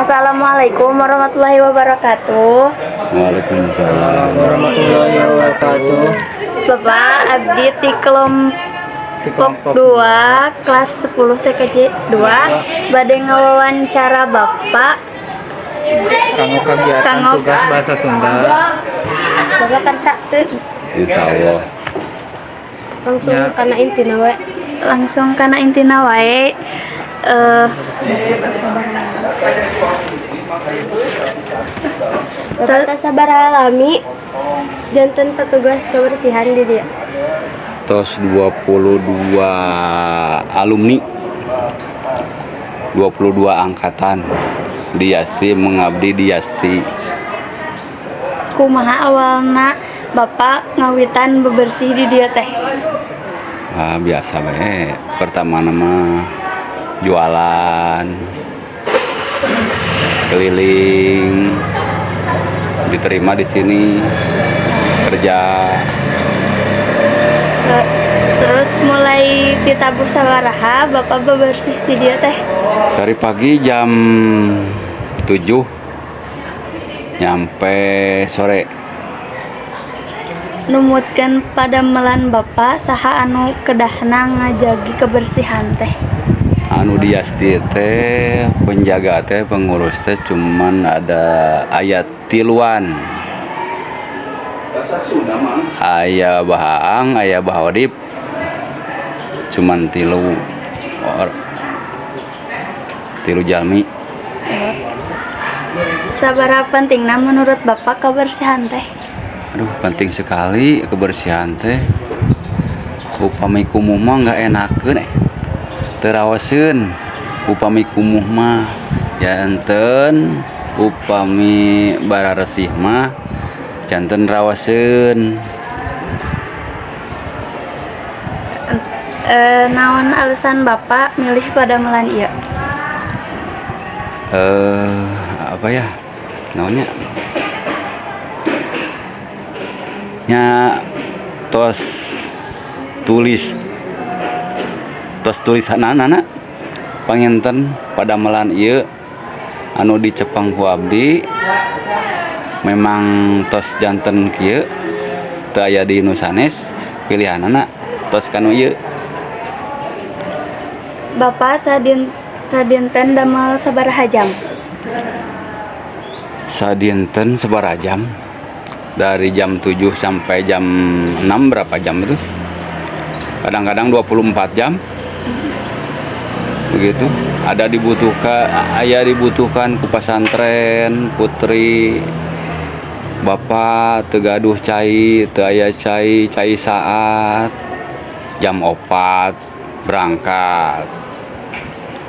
Assalamualaikum warahmatullahi wabarakatuh. Waalaikumsalam warahmatullahi wabarakatuh. Bapak abdi ti kelompok 2 kelas 10 TKJ 2 bade ngawawancara Bapak Kanggo kegiatan Kanggo tugas bahasa Sunda. Bapak karsa Insyaallah. langsung Ya. kana intina we. Langsung kana intina wae. Bapak sabar alami janten petugas kebersihan di dia. Tos 22 alumni 22 angkatan di Yasti mengabdi di Yasti. Kumaha awalna Bapak ngawitan bebersih di dia teh? Biasa bae. Pertama nama jualan keliling, diterima di sini kerja. Terus mulai ditabur sabaraha Bapak bebersih di dia teh? Dari pagi jam 7 nyampe sore. Numutkeun padamelan Bapak saha anu kedahna ngajagi kebersihan teh? Anu di Yasti teh penjaga teh pengurus teh cuman ada ayat tiluan. Aya Bahaang, aya Bahodip. Cuman tilu jalmi. Sabaraha pentingna menurut Bapak kebersihan teh? Aduh, penting sekali kebersihan teh. Upami kumuh mah enggak enakeun terawaseun. Upami kumuh mah janten, upami bararesih mah janten rawaseun. Naon alasan Bapak milih padamelan ieu? Apa ya namanya? Nya tos tulisanana panginten padamelan ieu anu dicepeng ku abdi memang tos janten kieu teu aya di nu sanes pilihanana tos kanu ieu. Bapak sadinten damel sabaraha jam? Sadinten sabaraha jam? Dari jam 7 sampai jam 6 berapa jam itu? Kadang-kadang 24 jam. Begitu. Dibutuhkan ku pasantren, putri, Bapak teu gaduh cai, teu aya cai saat jam 4 berangkat.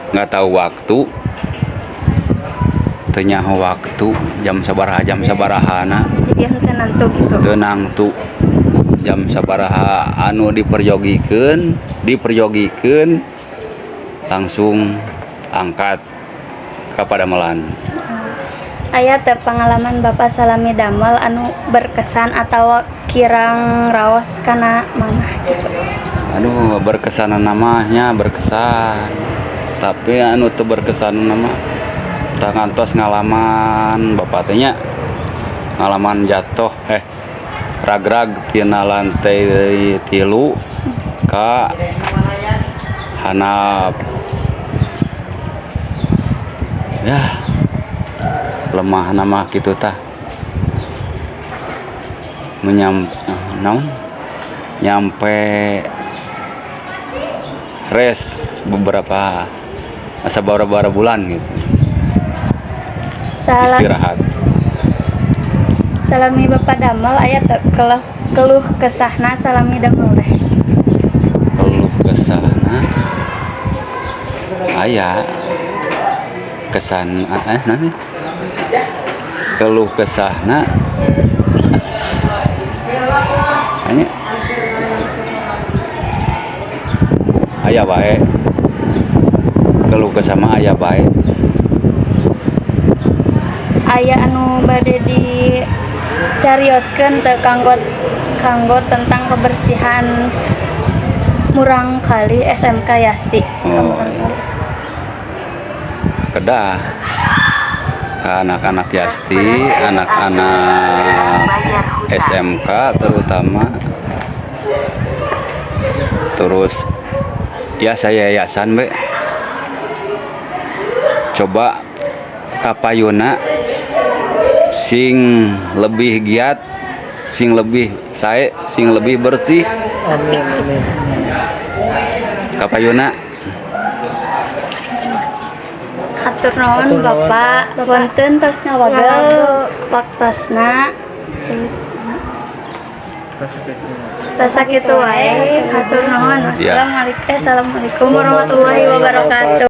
Nggak tahu waktu. Teu nyaho waktu jam sabarahana. Jadi henteu nantu gitu. Teu nangtu jam sabaraha anu diperjogikeun langsung angkat ka padamelan. Aya teu pengalaman Bapak salami damel anu berkesan atau kirang raos kana manah gitu? Aduh, berkesan namanya berkesan. Tapi anu teu berkesan nama tah ngantos ngalaman Bapak teh nya ngalaman jatuh ragrag tina lantai 3 ka hanap. Ya lemah nama kitu tah nyampe res beberapa bulan gitu. Istirahat. Salami Bapak damel aya teu keluh kesahna salami damel teh? Keluh kesahna aya kesan nanti keluh kesahna hanya aya bae keluh kesama aya bae. Aya anu bade dicarioskeun teu kanggo tentang kebersihan murang kali SMK Yasti. Kedah ke anak-anak Yasti, anak-anak SMK terutama. Terus ya saya yayasan be. Coba kapayuna sing lebih giat, sing lebih sae, sing lebih bersih. Amin amin. Kapayuna Hatur nuhun Hatur nuhun, Bapak, punten tos ngawagel waktosna. Terus tos sakitu wae. Hatur nuhun. Ya. Assalamualaikum warahmatullahi wabarakatuh.